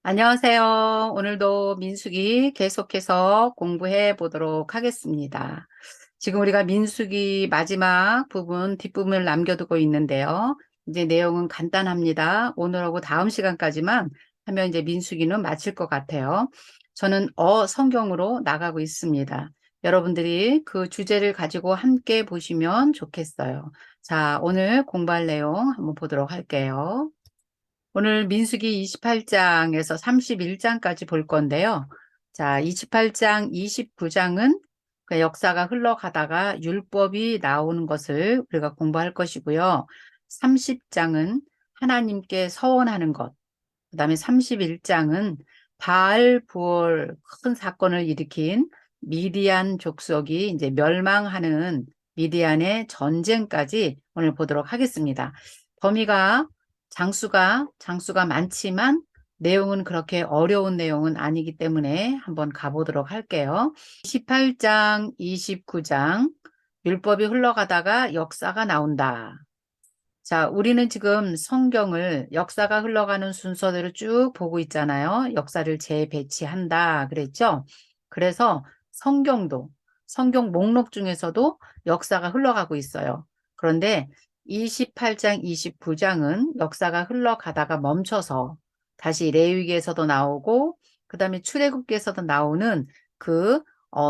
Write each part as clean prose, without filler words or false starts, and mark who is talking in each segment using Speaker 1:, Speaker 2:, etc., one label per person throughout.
Speaker 1: 안녕하세요. 오늘도 민수기 계속해서 공부해 보도록 하겠습니다. 지금 우리가 민수기 마지막 부분, 뒷부분을 남겨두고 있는데요. 이제 내용은 간단합니다. 오늘하고 다음 시간까지만 하면 이제 민수기는 마칠 것 같아요. 저는 성경으로 나가고 있습니다. 여러분들이 그 주제를 가지고 함께 보시면 좋겠어요. 자, 오늘 공부할 내용 한번 보도록 할게요. 오늘 민수기 28장에서 31장까지 볼 건데요. 자, 28장, 29장은 그 역사가 흘러가다가 율법이 나오는 것을 우리가 공부할 것이고요. 30장은 하나님께 서원하는 것, 그 다음에 31장은 바알 부월 큰 사건을 일으킨 미디안 족속이 이제 멸망하는 미디안의 전쟁까지 오늘 보도록 하겠습니다. 범위가 장수가 많지만 내용은 그렇게 어려운 내용은 아니기 때문에 한번 가보도록 할게요. 28장, 29장 율법이 흘러가다가 역사가 나온다. 자, 우리는 지금 성경을 역사가 흘러가는 순서대로 쭉 보고 있잖아요. 역사를 재배치한다 그랬죠? 그래서 성경 목록 중에서도 역사가 흘러가고 있어요. 그런데 28장, 29장은 역사가 흘러가다가 멈춰서 다시 레위기에서도 나오고 그 다음에 출애굽기에서도 나오는 그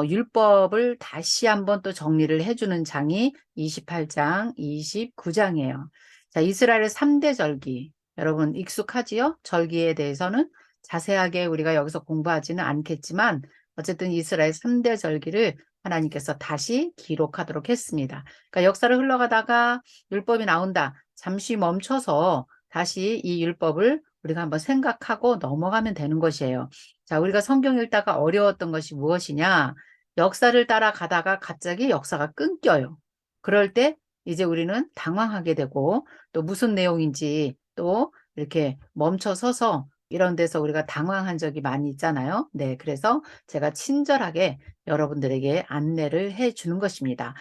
Speaker 1: 율법을 다시 한번 또 정리를 해주는 장이 28장, 29장이에요. 자, 이스라엘의 3대 절기. 여러분 익숙하지요? 절기에 대해서는 자세하게 우리가 여기서 공부하지는 않겠지만 어쨌든 이스라엘 3대 절기를 하나님께서 다시 기록하도록 했습니다. 그러니까 역사를 흘러가다가 율법이 나온다. 잠시 멈춰서 다시 이 율법을 우리가 한번 생각하고 넘어가면 되는 것이에요. 자, 우리가 성경 읽다가 어려웠던 것이 무엇이냐? 역사를 따라가다가 갑자기 역사가 끊겨요. 그럴 때 이제 우리는 당황하게 되고 또 무슨 내용인지 또 이렇게 멈춰 서서 이런 데서 우리가 당황한 적이 많이 있잖아요. 네, 그래서 제가 친절하게 여러분들에게 안내를 해 주는 것입니다.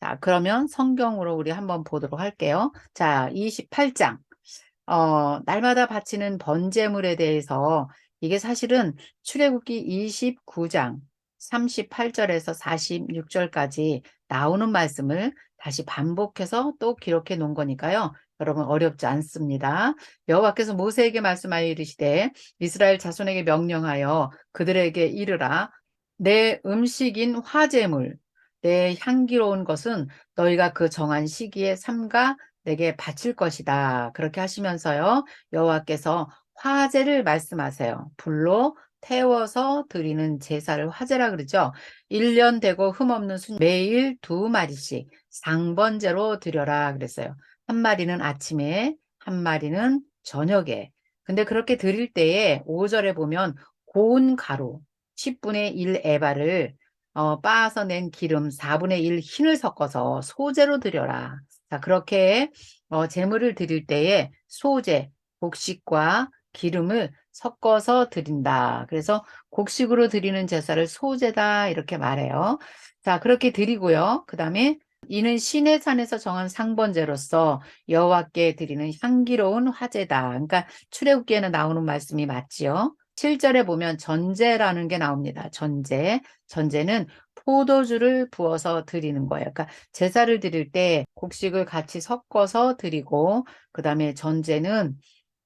Speaker 1: 자, 그러면 성경으로 우리 한번 보도록 할게요. 자, 28장. 날마다 바치는 번제물에 대해서 이게 사실은 출애굽기 29장 38절에서 46절까지 나오는 말씀을 다시 반복해서 또 기록해 놓은 거니까요. 여러분 어렵지 않습니다. 여호와께서 모세에게 말씀하여 이르시되 이스라엘 자손에게 명령하여 그들에게 이르라 내 음식인 화제물 내 향기로운 것은 너희가 그 정한 시기에 삼가 내게 바칠 것이다. 그렇게 하시면서요. 여호와께서 화제를 말씀하세요. 불로 태워서 드리는 제사를 화제라 그러죠. 1년 되고 흠없는 순 매일 2마리씩 상번제로 드려라 그랬어요. 한 마리는 아침에, 한 마리는 저녁에. 근데 그렇게 드릴 때에 5절에 보면 고운 가루 10분의 1 에바를 빻아서 낸 기름 4분의 1 흰을 섞어서 소제로 드려라. 자, 그렇게 제물을 드릴 때에 소제, 곡식과 기름을 섞어서 드린다. 그래서 곡식으로 드리는 제사를 소제다 이렇게 말해요. 자, 그렇게 드리고요. 그 다음에 이는 신의 산에서 정한 상번제로서 여호와께 드리는 향기로운 화제다. 그러니까 출애굽기에는 나오는 말씀이 맞지요. 7절에 보면 전제라는 게 나옵니다. 전제는 포도주를 부어서 드리는 거예요. 그러니까 제사를 드릴 때 곡식을 같이 섞어서 드리고 그 다음에 전제는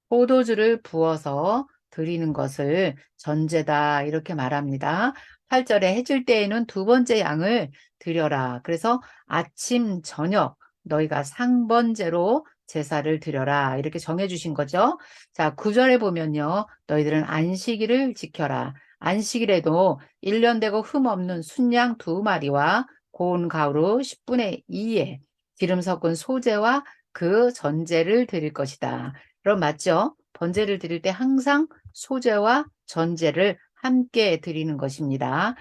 Speaker 1: 포도주를 부어서 드리는 것을 전제다 이렇게 말합니다. 8절에 해질 때에는 두 번째 양을 드려라. 그래서 아침 저녁 너희가 상번제로 제사를 드려라 이렇게 정해 주신 거죠. 자, 9절에 보면요. 너희들은 안식일을 지켜라. 안식일에도 1년 되고 흠 없는 순양 2마리와 고운 가루 10분의 2에 기름 섞은 소제와 그 전제를 드릴 것이다. 그럼 맞죠? 번제를 드릴 때 항상 소제와 전제를 함께 드리는 것입니다.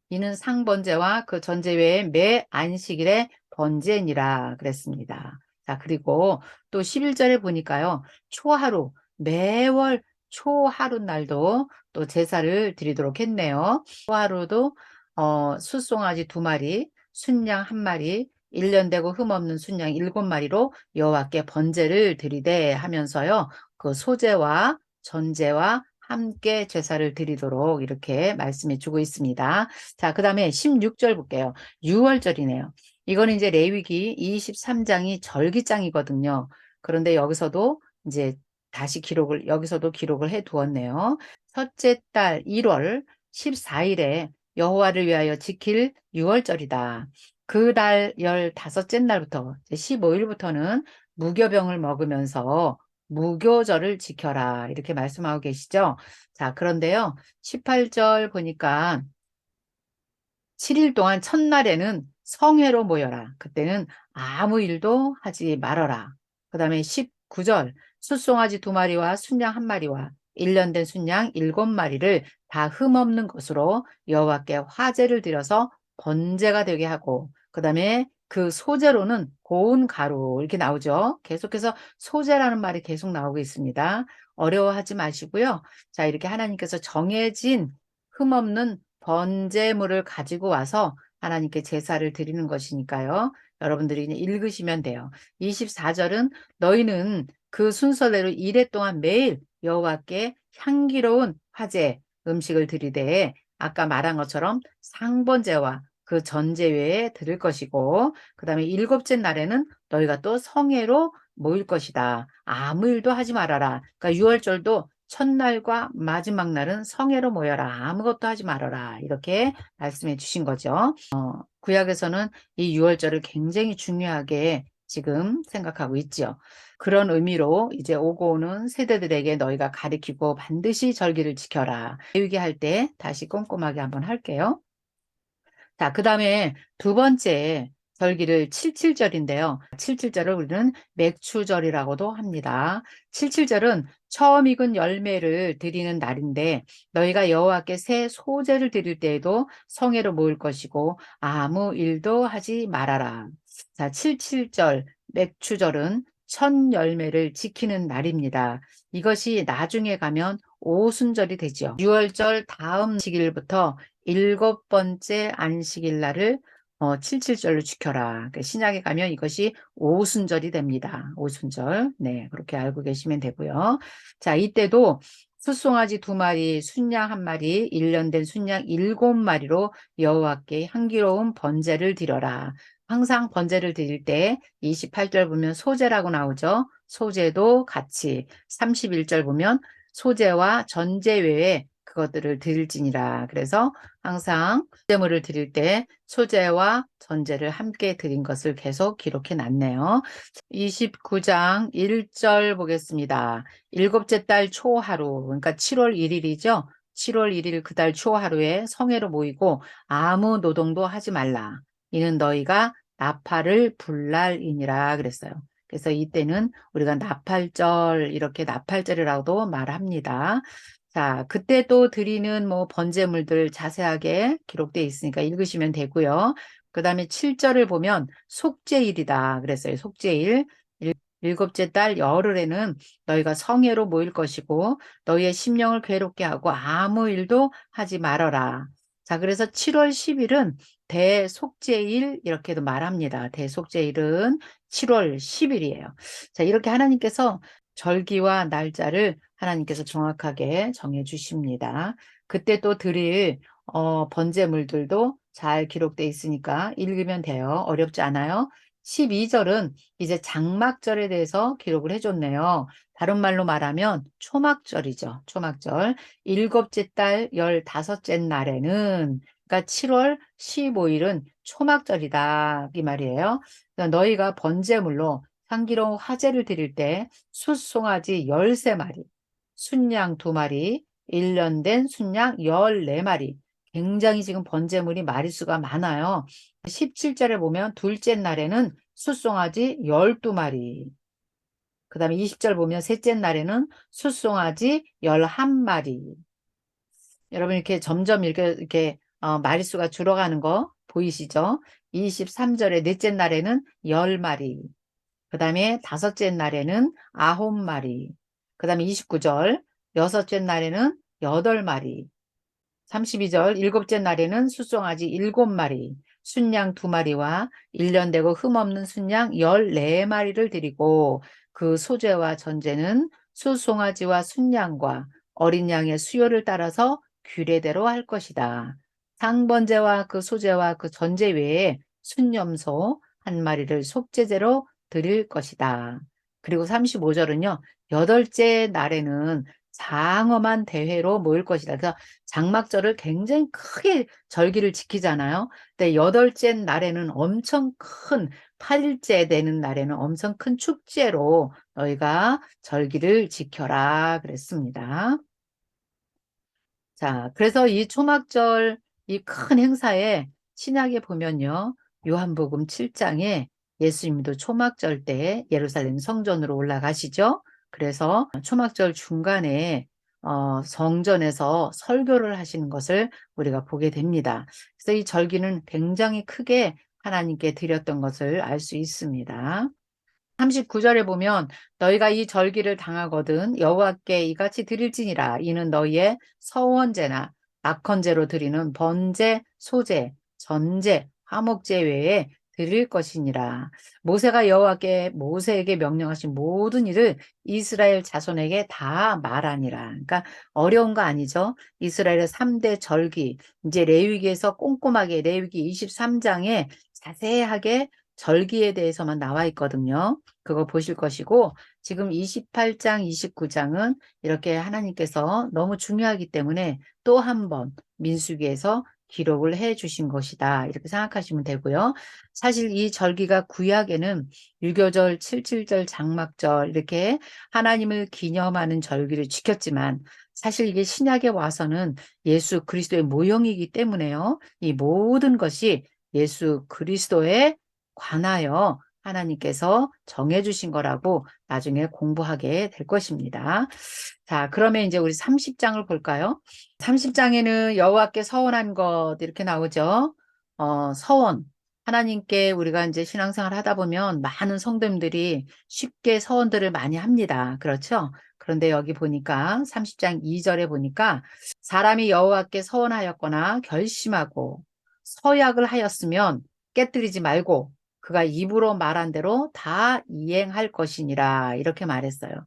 Speaker 1: 이는 상번제와 그 전제 외에 매 안식일에 번제니라 그랬습니다. 자, 그리고 또 11절에 보니까요. 초하루, 매월 초하루 날도 또 제사를 드리도록 했네요. 초하루도 숫송아지 2마리, 순양 1마리, 1년 되고 흠없는 순양 7마리로 여호와께 번제를 드리되 하면서요. 그 소제와 전제와 함께 제사를 드리도록 이렇게 말씀해 주고 있습니다. 자, 그 다음에 16절 볼게요. 6월절이네요. 이거는 이제 레위기 23장이 절기장이거든요. 그런데 여기서도 이제 여기서도 기록을 해 두었네요. 첫째 달 1월 14일에 여호와를 위하여 지킬 6월절이다. 그 달 15째 날부터 15일부터는 무교병을 먹으면서 무교절을 지켜라. 이렇게 말씀하고 계시죠? 자, 그런데요. 18절 보니까 7일 동안 첫날에는 성회로 모여라. 그때는 아무 일도 하지 말아라. 그 다음에 19절 숫송아지 2마리와 순양 1마리와 1년 된 순양 7마리를 다 흠없는 것으로 여호와께 화제를 드려서 번제가 되게 하고 그 다음에 그 소제로는 고운 가루 이렇게 나오죠. 계속해서 소제라는 말이 계속 나오고 있습니다. 어려워하지 마시고요. 자, 이렇게 하나님께서 정해진 흠없는 번제물을 가지고 와서 하나님께 제사를 드리는 것이니까요. 여러분들이 읽으시면 돼요. 24절은 너희는 그 순서대로 이레 동안 매일 여호와께 향기로운 화제 음식을 드리되 아까 말한 것처럼 상번제와 그 전제 외에 드릴 것이고 그 다음에 7째 날에는 너희가 또 성회로 모일 것이다. 아무 일도 하지 말아라. 그러니까 6월절도 첫날과 마지막 날은 성회로 모여라. 아무것도 하지 말아라. 이렇게 말씀해 주신 거죠. 구약에서는 이 6월절을 굉장히 중요하게 지금 생각하고 있죠. 그런 의미로 이제 오고 오는 세대들에게 너희가 가르치고 반드시 절기를 지켜라. 배우게 할 때 다시 꼼꼼하게 한번 할게요. 자, 그 다음에 두 번째 절기를 칠칠절인데요. 칠칠절을 우리는 맥추절이라고도 합니다. 칠칠절은 처음 익은 열매를 드리는 날인데 너희가 여호와께 새 소제를 드릴 때에도 성회로 모일 것이고 아무 일도 하지 말아라. 자, 칠칠절 맥추절은 첫 열매를 지키는 날입니다. 이것이 나중에 가면 오순절이 되죠. 6월절 다음 시기일부터 7번째 안식일 날을 칠칠절로 지켜라. 그러니까 신약에 가면 이것이 오순절이 됩니다. 오순절. 네, 그렇게 알고 계시면 되고요. 자, 이때도 숫송아지 2마리, 순양 1마리, 1년 된 순양 7마리로 여호와께 향기로운 번제를 드려라. 항상 번제를 드릴 때 28절 보면 소제라고 나오죠. 소제도 같이 31절 보면 소제와 전제 외에 그것들을 드릴지니라. 그래서 항상 제물을 드릴 때 소제와 전제를 함께 드린 것을 계속 기록해 놨네요. 29장 1절 보겠습니다. 일곱째 달 초하루, 그러니까 7월 1일이죠. 7월 1일 그 달 초하루에 성회로 모이고 아무 노동도 하지 말라. 이는 너희가 나팔을 불 날이니라 그랬어요. 그래서 이때는 우리가 나팔절, 이렇게 나팔절이라고도 말합니다. 자, 그때 또 드리는 뭐 번제물들 자세하게 기록되어 있으니까 읽으시면 되고요. 그 다음에 7절을 보면 속죄일이다 그랬어요. 속죄일. 일곱째 달 열흘에는 너희가 성회로 모일 것이고 너희의 심령을 괴롭게 하고 아무 일도 하지 말아라. 자, 그래서 7월 10일은 대속죄일 이렇게도 말합니다. 대속죄일은 7월 10일이에요. 자, 이렇게 하나님께서 절기와 날짜를 하나님께서 정확하게 정해 주십니다. 그때 또 드릴 번제물들도 잘 기록되어 있으니까 읽으면 돼요. 어렵지 않아요. 12절은 이제 장막절에 대해서 기록을 해줬네요. 다른 말로 말하면 초막절이죠. 초막절. 일곱째 달 15째 날에는 그러니까 7월 15일은 초막절이다. 이 말이에요. 그러니까 너희가 번제물로 향기로운 화제를 드릴 때 숫송아지 13마리, 순양 2마리, 1년 된 순양 14마리. 굉장히 지금 번제물이 마리수가 많아요. 17절에 보면 둘째 날에는 숫송아지 12마리. 그 다음에 20절 보면 셋째 날에는 숫송아지 11마리. 여러분 이렇게 점점 이렇게 마리수가 줄어가는 거 보이시죠? 23절에 넷째 날에는 10마리. 그 다음에 다섯째 날에는 9마리. 그 다음에 29절 여섯째 날에는 8마리. 32절 일곱째 날에는 숫송아지 7마리, 순양 2마리와 1년 되고 흠없는 순양 14마리를 드리고 그 소제와 전제는 숫송아지와 순양과 어린 양의 수요를 따라서 규례대로 할 것이다. 상번제와 그 소제와 그 전제 외에 순념소 한 마리를 속죄제로 드릴 것이다. 그리고 35절은요. 여덟째 날에는 장엄한 대회로 모일 것이다. 그래서 장막절을 굉장히 크게 절기를 지키잖아요. 근데 여덟째 날에는 엄청 큰 8일째 되는 날에는 엄청 큰 축제로 너희가 절기를 지켜라 그랬습니다. 자, 그래서 이 초막절 이 큰 행사에 신약에 보면요. 요한복음 7장에 예수님도 초막절 때 예루살렘 성전으로 올라가시죠. 그래서 초막절 중간에 성전에서 설교를 하시는 것을 우리가 보게 됩니다. 그래서 이 절기는 굉장히 크게 하나님께 드렸던 것을 알 수 있습니다. 39절에 보면 너희가 이 절기를 당하거든 여호와께 이같이 드릴지니라 이는 너희의 서원제나 낙헌제로 드리는 번제, 소제, 전제, 화목제 외에 드릴 것이니라. 모세가 여호와께 모세에게 명령하신 모든 일을 이스라엘 자손에게 다 말하니라. 그러니까 어려운 거 아니죠. 이스라엘의 3대 절기 이제 레위기에서 꼼꼼하게 레위기 23장에 자세하게 절기에 대해서만 나와 있거든요. 그거 보실 것이고 지금 28장, 29장은 이렇게 하나님께서 너무 중요하기 때문에 또 한 번 민수기에서 기록을 해 주신 것이다. 이렇게 생각하시면 되고요. 사실 이 절기가 구약에는 유교절, 칠칠절, 장막절 이렇게 하나님을 기념하는 절기를 지켰지만 사실 이게 신약에 와서는 예수 그리스도의 모형이기 때문에요. 이 모든 것이 예수 그리스도에 관하여 하나님께서 정해주신 거라고 나중에 공부하게 될 것입니다. 자, 그러면 이제 우리 30장을 볼까요? 30장에는 여호와께 서원한 것 이렇게 나오죠. 서원. 하나님께 우리가 이제 신앙생활 하다 보면 많은 성도님들이 쉽게 서원들을 많이 합니다. 그렇죠? 그런데 여기 보니까 30장 2절에 보니까 사람이 여호와께 서원하였거나 결심하고 서약을 하였으면 깨뜨리지 말고 그가 입으로 말한 대로 다 이행할 것이니라 이렇게 말했어요.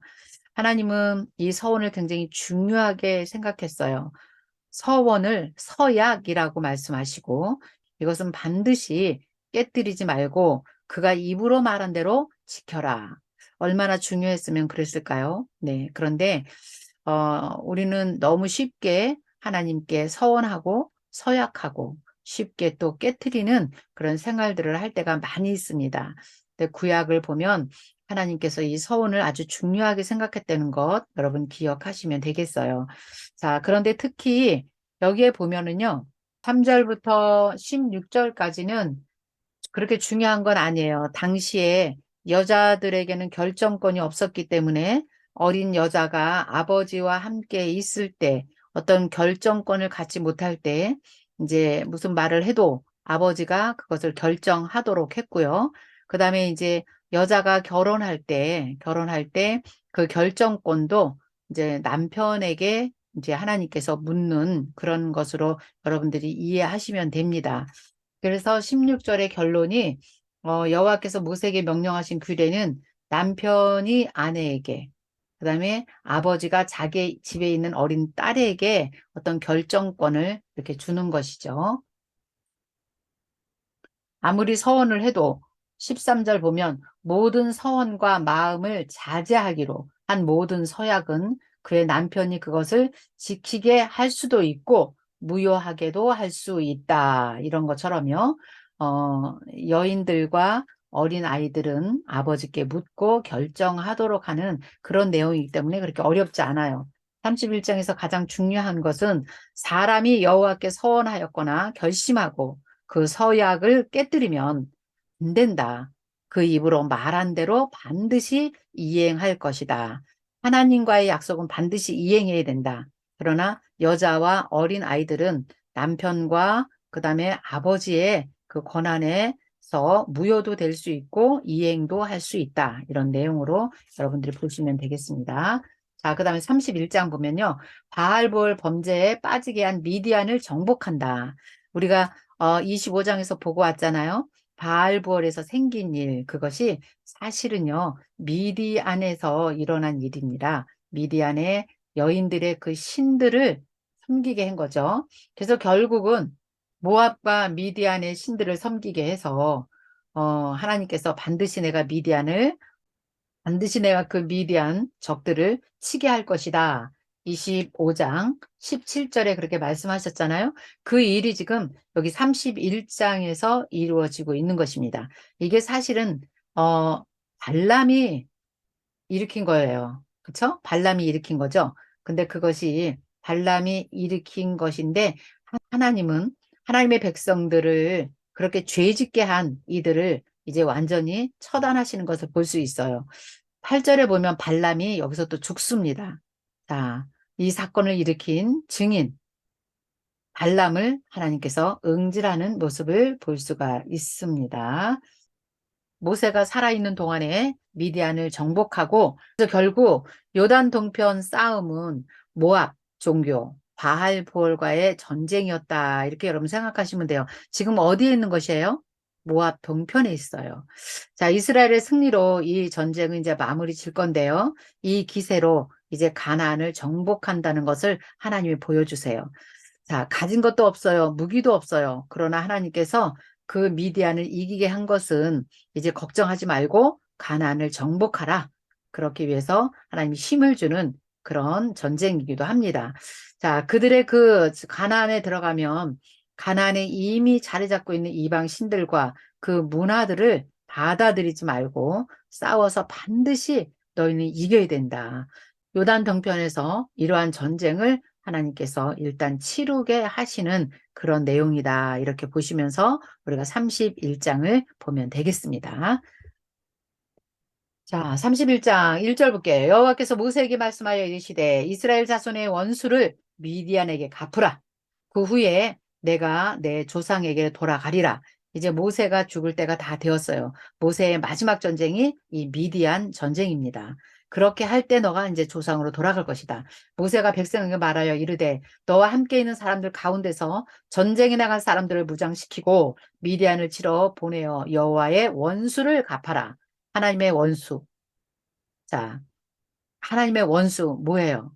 Speaker 1: 하나님은 이 서원을 굉장히 중요하게 생각했어요. 서원을 서약이라고 말씀하시고 이것은 반드시 깨뜨리지 말고 그가 입으로 말한 대로 지켜라. 얼마나 중요했으면 그랬을까요? 네. 그런데 우리는 너무 쉽게 하나님께 서원하고 서약하고 쉽게 또 깨뜨리는 그런 생활들을 할 때가 많이 있습니다. 근데 구약을 보면 하나님께서 이 서원을 아주 중요하게 생각했다는 것 여러분 기억하시면 되겠어요. 자, 그런데 특히 여기에 보면은요. 3절부터 16절까지는 그렇게 중요한 건 아니에요. 당시에 여자들에게는 결정권이 없었기 때문에 어린 여자가 아버지와 함께 있을 때 어떤 결정권을 갖지 못할 때 이제 무슨 말을 해도 아버지가 그것을 결정하도록 했고요. 그다음에 이제 여자가 결혼할 때 그 결정권도 이제 남편에게 이제 하나님께서 묻는 그런 것으로 여러분들이 이해하시면 됩니다. 그래서 16절의 결론이 여호와께서 모세에게 명령하신 규례는 남편이 아내에게 그다음에 아버지가 자기 집에 있는 어린 딸에게 어떤 결정권을 이렇게 주는 것이죠. 아무리 서원을 해도 13절 보면 모든 서원과 마음을 자제하기로 한 모든 서약은 그의 남편이 그것을 지키게 할 수도 있고 무효하게도 할 수 있다. 이런 것처럼요. 여인들과 어린 아이들은 아버지께 묻고 결정하도록 하는 그런 내용이기 때문에 그렇게 어렵지 않아요. 31장에서 가장 중요한 것은 사람이 여호와께 서원하였거나 결심하고 그 서약을 깨뜨리면 안 된다. 그 입으로 말한 대로 반드시 이행할 것이다. 하나님과의 약속은 반드시 이행해야 된다. 그러나 여자와 어린 아이들은 남편과 그다음에 아버지의 그 권한에서 무효도 될 수 있고 이행도 할 수 있다. 이런 내용으로 여러분들이 보시면 되겠습니다. 자, 그다음에 31장 보면요. 바알볼 범죄에 빠지게 한 미디안을 정복한다. 우리가 25장에서 보고 왔잖아요. 바알부얼에서 생긴 일, 그것이 사실은요, 미디안에서 일어난 일입니다. 미디안의 여인들의 그 신들을 섬기게 한 거죠. 그래서 결국은 모압과 미디안의 신들을 섬기게 해서 하나님께서 반드시 내가 그 미디안 적들을 치게 할 것이다. 25장 17절에 그렇게 말씀하셨잖아요. 그 일이 지금 여기 31장에서 이루어지고 있는 것입니다. 이게 사실은 발람이 일으킨 거예요. 그쵸? 발람이 일으킨 거죠. 근데 그것이 발람이 일으킨 것인데 하나님은 하나님의 백성들을 그렇게 죄짓게 한 이들을 이제 완전히 처단하시는 것을 볼 수 있어요. 8절에 보면 발람이 여기서 또 죽습니다. 자, 이 사건을 일으킨 증인 발람을 하나님께서 응질하는 모습을 볼 수가 있습니다. 모세가 살아있는 동안에 미디안을 정복하고 그래서 결국 요단 동편 싸움은 모압 종교 바알볼과의 전쟁이었다. 이렇게 여러분 생각하시면 돼요. 지금 어디에 있는 것이에요? 모압 동편에 있어요. 자, 이스라엘의 승리로 이 전쟁은 이제 마무리 질 건데요. 이 기세로 이제 가나안을 정복한다는 것을 하나님이 보여주세요. 자, 가진 것도 없어요. 무기도 없어요. 그러나 하나님께서 그 미디안을 이기게 한 것은 이제 걱정하지 말고 가나안을 정복하라. 그렇기 위해서 하나님이 힘을 주는 그런 전쟁이기도 합니다. 자, 그들의 그 가나안에 들어가면 가나안에 이미 자리 잡고 있는 이방 신들과 그 문화들을 받아들이지 말고 싸워서 반드시 너희는 이겨야 된다. 요단 동편에서 이러한 전쟁을 하나님께서 일단 치르게 하시는 그런 내용이다. 이렇게 보시면서 우리가 31장을 보면 되겠습니다. 자, 31장 1절 볼게요. 여호와께서 모세에게 말씀하여 이르시되 이스라엘 자손의 원수를 미디안에게 갚으라. 그 후에 내가 내 조상에게 돌아가리라. 이제 모세가 죽을 때가 다 되었어요. 모세의 마지막 전쟁이 이 미디안 전쟁입니다. 그렇게 할 때 너가 이제 조상으로 돌아갈 것이다. 모세가 백성에게 말하여 이르되 너와 함께 있는 사람들 가운데서 전쟁에 나간 사람들을 무장시키고 미디안을 치러 보내어 여호와의 원수를 갚아라. 하나님의 원수. 자, 하나님의 원수 뭐예요?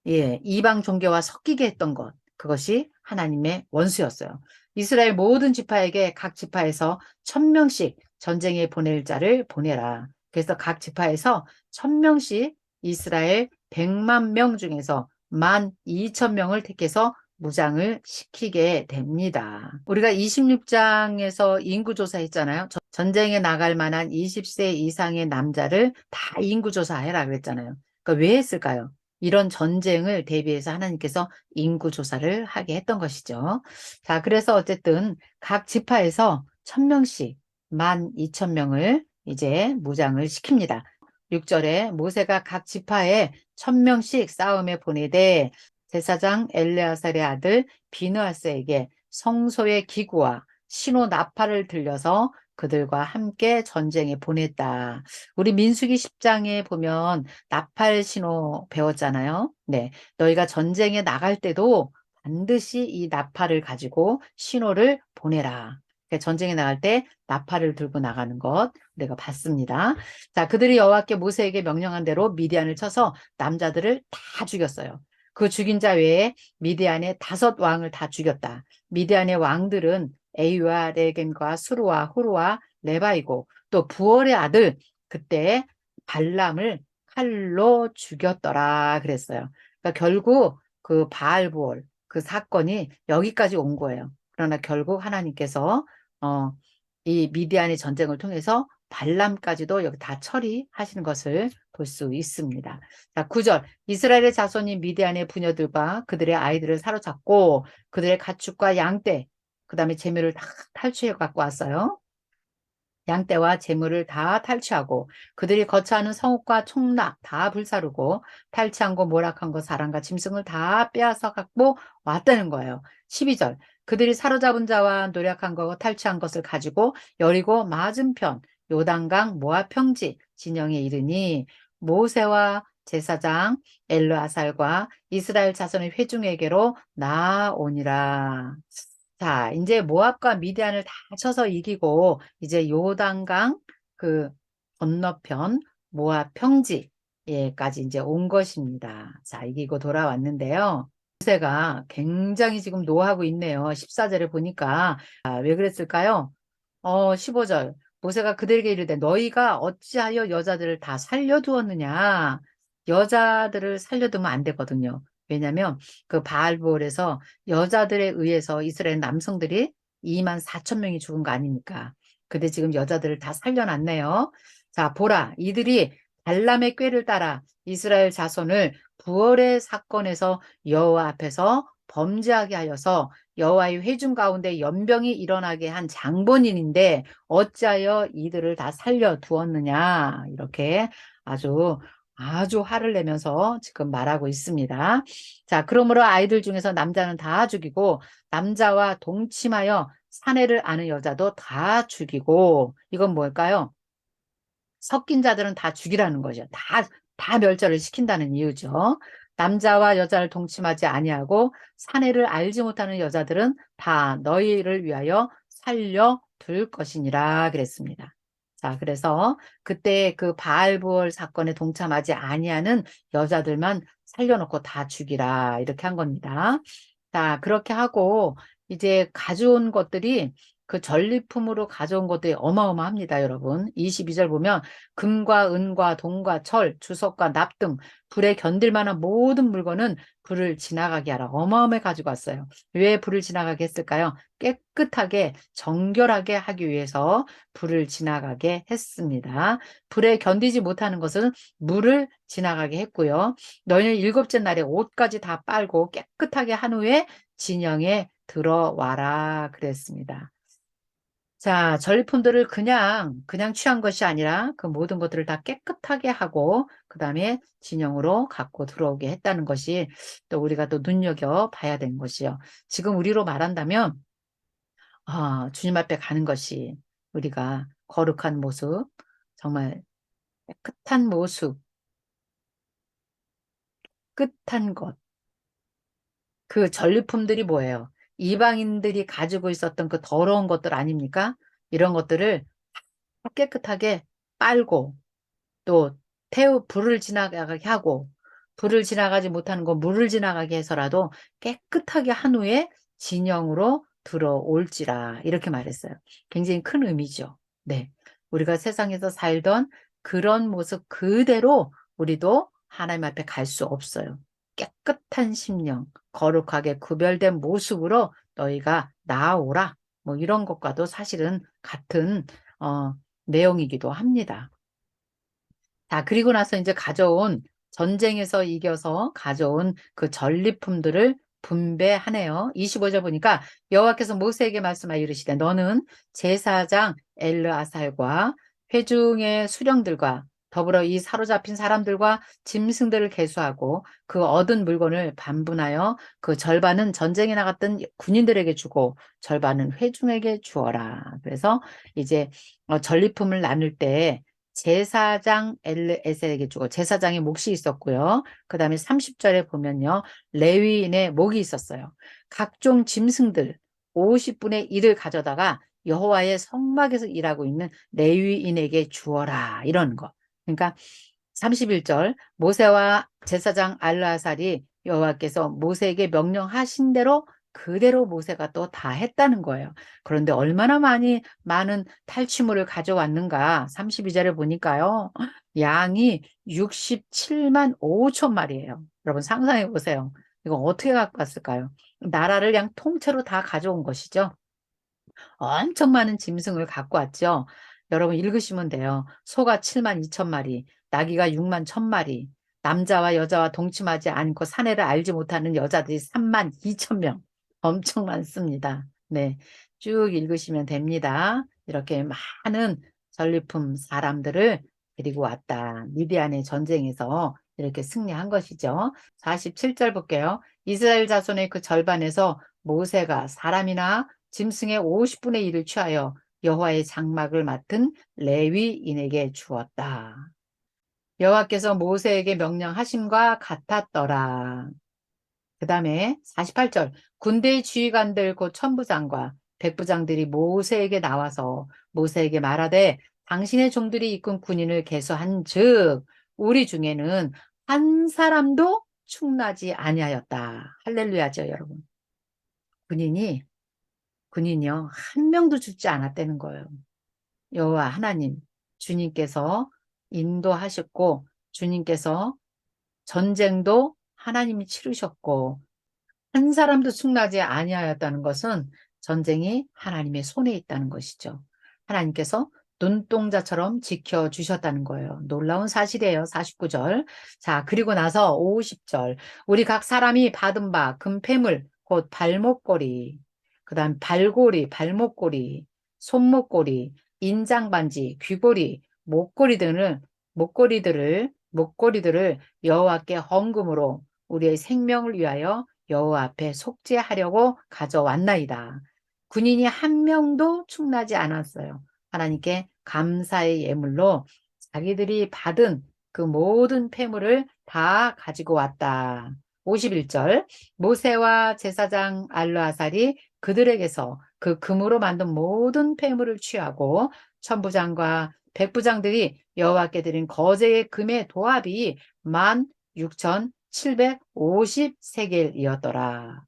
Speaker 1: 예, 이방 종교와 섞이게 했던 것. 그것이 하나님의 원수였어요. 이스라엘 모든 지파에게 각 지파에서 1000명씩 전쟁에 보낼 자를 보내라. 그래서 각 지파에서 1000명씩 이스라엘 100만 명 중에서 12,000명을 택해서 무장을 시키게 됩니다. 우리가 26장에서 인구조사 했잖아요. 전쟁에 나갈 만한 20세 이상의 남자를 다 인구조사해라 그랬잖아요. 그러니까 왜 했을까요? 이런 전쟁을 대비해서 하나님께서 인구조사를 하게 했던 것이죠. 자, 그래서 어쨌든 각 지파에서 1000명씩 12,000명을 이제 무장을 시킵니다. 6절에 모세가 각 지파에 1000명씩 싸움에 보내되 제사장 엘레아살의 아들 비느하스에게 성소의 기구와 신호 나팔을 들려서 그들과 함께 전쟁에 보냈다. 우리 민수기 10장에 보면 나팔 신호 배웠잖아요. 네. 너희가 전쟁에 나갈 때도 반드시 이 나팔을 가지고 신호를 보내라. 그러니까 전쟁에 나갈 때 나팔을 들고 나가는 것 우리가 봤습니다. 자, 그들이 여호와께 모세에게 명령한 대로 미디안을 쳐서 남자들을 다 죽였어요. 그 죽인 자 외에 미디안의 5왕을 다 죽였다. 미디안의 왕들은 에이와 레겜과 수루와 후루와 레바이고 또 부월의 아들 그때 발람을 칼로 죽였더라 그랬어요. 그러니까 결국 그 바알부월 그 사건이 여기까지 온 거예요. 그러나 결국 하나님께서 어, 이 미디안의 전쟁을 통해서 발람까지도 여기 다 처리하시는 것을 볼 수 있습니다. 자, 9절 이스라엘의 자손이 미디안의 부녀들과 그들의 아이들을 사로잡고 그들의 가축과 양떼 그 다음에 재물을 다 탈취해 갖고 왔어요. 양떼와 재물을 다 탈취하고 그들이 거처하는 성읍과 총락 다 불사르고 탈취한 거 모락한 거 사람과 짐승을 다 빼앗아 갖고 왔다는 거예요. 12절 그들이 사로잡은 자와 노력한 거 탈취한 것을 가지고 여리고 맞은편 요단강 모압 평지 진영에 이르니 모세와 제사장 엘르아살과 이스라엘 자손의 회중에게로 나아오니라. 자, 이제 모압과 미디안을 다 쳐서 이기고 이제 요단강 그 건너편 모압 평지에 예까지 이제 온 것입니다. 자, 이기고 돌아왔는데요. 모세가 굉장히 지금 노하고 있네요. 14절에 보니까. 왜 그랬을까요? 15절. 모세가 그들에게 이르되 너희가 어찌하여 여자들을 다 살려두었느냐. 여자들을 살려두면 안 되거든요. 왜냐하면 그 바알볼에서 여자들에 의해서 이스라엘 남성들이 2만 4천 명이 죽은 거 아닙니까? 근데 지금 여자들을 다 살려놨네요. 자, 보라. 이들이 발람의 꾀를 따라 이스라엘 자손을 부월의 사건에서 여호와 앞에서 범죄하게 하여서 여호와의 회중 가운데 연병이 일어나게 한 장본인인데 어찌하여 이들을 다 살려두었느냐. 이렇게 아주 화를 내면서 지금 말하고 있습니다. 자, 그러므로 아이들 중에서 남자는 다 죽이고 남자와 동침하여 사내를 아는 여자도 다 죽이고, 이건 뭘까요? 섞인 자들은 다 죽이라는 거죠. 다 멸절을 시킨다는 이유죠. 남자와 여자를 동침하지 아니하고 사내를 알지 못하는 여자들은 다 너희를 위하여 살려둘 것이니라 그랬습니다. 자, 그래서 그때 그 바알부얼 사건에 동참하지 아니하는 여자들만 살려놓고 다 죽이라 이렇게 한 겁니다. 자, 그렇게 하고 이제 가져온 것들이 그 전리품으로 가져온 것들이 어마어마합니다, 여러분. 22절 보면 금과 은과 동과 철, 주석과 납 등 불에 견딜 만한 모든 물건은 불을 지나가게 하라. 어마어마하게 가지고 왔어요. 왜 불을 지나가게 했을까요? 깨끗하게 정결하게 하기 위해서 불을 지나가게 했습니다. 불에 견디지 못하는 것은 물을 지나가게 했고요. 너희는 일곱째 날에 옷까지 다 빨고 깨끗하게 한 후에 진영에 들어와라 그랬습니다. 자, 전리품들을 그냥 취한 것이 아니라 그 모든 것들을 다 깨끗하게 하고 그 다음에 진영으로 갖고 들어오게 했다는 것이 또 우리가 또 눈여겨봐야 되는 것이요. 지금 우리로 말한다면 주님 앞에 가는 것이 우리가 거룩한 모습, 정말 깨끗한 모습, 끝한 것, 그 전리품들이 뭐예요? 이방인들이 가지고 있었던 그 더러운 것들 아닙니까? 이런 것들을 깨끗하게 빨고 또 불을 지나가게 하고 불을 지나가지 못하는 거 물을 지나가게 해서라도 깨끗하게 한 후에 진영으로 들어올지라 이렇게 말했어요. 굉장히 큰 의미죠. 네, 우리가 세상에서 살던 그런 모습 그대로 우리도 하나님 앞에 갈 수 없어요. 깨끗한 심령, 거룩하게 구별된 모습으로 너희가 나아오라. 뭐 이런 것과도 사실은 같은 내용이기도 합니다. 자, 그리고 나서 이제 전쟁에서 이겨서 가져온 그 전리품들을 분배하네요. 25절 보니까 여호와께서 모세에게 말씀하여 이르시되 너는 제사장 엘르아살과 회중의 수령들과 더불어 이 사로잡힌 사람들과 짐승들을 계수하고 그 얻은 물건을 반분하여 그 절반은 전쟁에 나갔던 군인들에게 주고 절반은 회중에게 주어라. 그래서 이제 전리품을 나눌 때 제사장 엘르에셀에게 주고 제사장의 몫이 있었고요. 그 다음에 30절에 보면요. 레위인의 목이 있었어요. 각종 짐승들 50분의 1을 가져다가 여호와의 성막에서 일하고 있는 레위인에게 주어라. 이런 거. 그러니까 31절 모세와 제사장 알라살이 여호와께서 모세에게 명령하신 대로 그대로 모세가 또 다 했다는 거예요. 그런데 얼마나 많은 탈취물을 가져왔는가 32절에 보니까요. 양이 67만 5천 마리예요. 여러분 상상해 보세요. 이거 어떻게 갖고 왔을까요? 나라를 그냥 통째로 다 가져온 것이죠. 엄청 많은 짐승을 갖고 왔죠. 여러분 읽으시면 돼요. 소가 7만 2천 마리, 나귀가 6만 1천 마리, 남자와 여자와 동침하지 않고 사내를 알지 못하는 여자들이 3만 2천 명. 엄청 많습니다. 네, 쭉 읽으시면 됩니다. 이렇게 많은 전리품 사람들을 데리고 왔다. 미디안의 전쟁에서 이렇게 승리한 것이죠. 47절 볼게요. 이스라엘 자손의 그 절반에서 모세가 사람이나 짐승의 50분의 1을 취하여 여호와의 장막을 맡은 레위인에게 주었다. 여호와께서 모세에게 명령하심과 같았더라. 그 다음에 48절 군대의 지휘관들 곧 천부장과 백부장들이 모세에게 나와서 모세에게 말하되 당신의 종들이 이끈 군인을 계수한 즉 우리 중에는 한 사람도 충나지 아니하였다. 할렐루야죠, 여러분. 군인이 군인이요 한 명도 죽지 않았다는 거예요. 여호와 하나님 주님께서 인도하셨고 주님께서 전쟁도 하나님이 치르셨고 한 사람도 충나지 아니하였다는 것은 전쟁이 하나님의 손에 있다는 것이죠. 하나님께서 눈동자처럼 지켜주셨다는 거예요. 놀라운 사실이에요. 49절. 자, 그리고 나서 50절. 우리 각 사람이 받은 바 금폐물, 곧 발목걸이, 그 다음 발고리, 발목걸이, 손목걸이, 인장반지, 귀걸이, 목걸이들을 여호와께 헌금으로 우리의 생명을 위하여 여호와 앞에 속죄하려고 가져왔나이다. 군인이 한 명도 충나지 않았어요. 하나님께 감사의 예물로 자기들이 받은 그 모든 폐물을 다 가지고 왔다. 51절 모세와 제사장 알르아살이 그들에게서 그 금으로 만든 모든 폐물을 취하고 천부장과 백부장들이 여호와께 드린 거제의 금의 도합이 16,750세겔이었더라.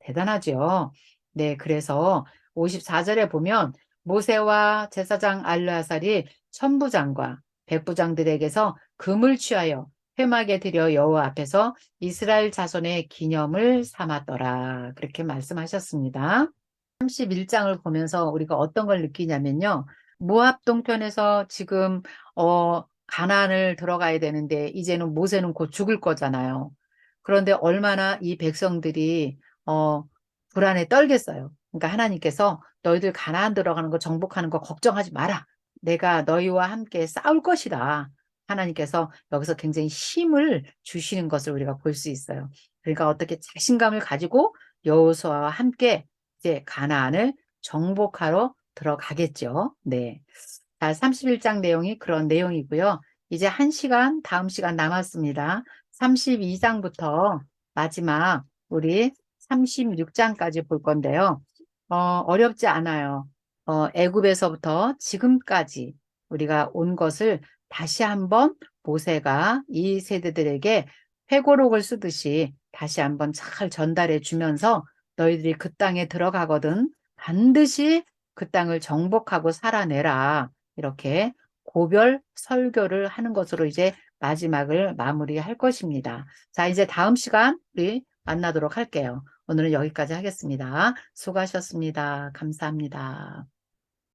Speaker 1: 대단하죠. 네, 그래서 54절에 보면 모세와 제사장 알르아살이 천부장과 백부장들에게서 금을 취하여 회막에 드려 여호와 앞에서 이스라엘 자손의 기념을 삼았더라. 그렇게 말씀하셨습니다. 31장을 보면서 우리가 어떤 걸 느끼냐면요. 모압 동편에서 지금 가나안을 들어가야 되는데 이제는 모세는 곧 죽을 거잖아요. 그런데 얼마나 이 백성들이 어, 불안에 떨겠어요. 그러니까 하나님께서 너희들 가나안 들어가는 거 정복하는 거 걱정하지 마라. 내가 너희와 함께 싸울 것이다. 하나님께서 여기서 굉장히 힘을 주시는 것을 우리가 볼 수 있어요. 그러니까 어떻게 자신감을 가지고 여호수아와 함께 이제 가나안을 정복하러 들어가겠죠. 네. 자, 31장 내용이 그런 내용이고요. 이제 다음 시간 남았습니다. 32장부터 마지막 우리 36장까지 볼 건데요. 어렵지 않아요. 애굽에서부터 지금까지 우리가 온 것을 다시 한번 모세가 이 세대들에게 회고록을 쓰듯이 다시 한번 잘 전달해 주면서 너희들이 그 땅에 들어가거든 반드시 그 땅을 정복하고 살아내라. 이렇게 고별 설교를 하는 것으로 이제 마지막을 마무리할 것입니다. 자, 이제 다음 시간 우리 만나도록 할게요. 오늘은 여기까지 하겠습니다. 수고하셨습니다. 감사합니다.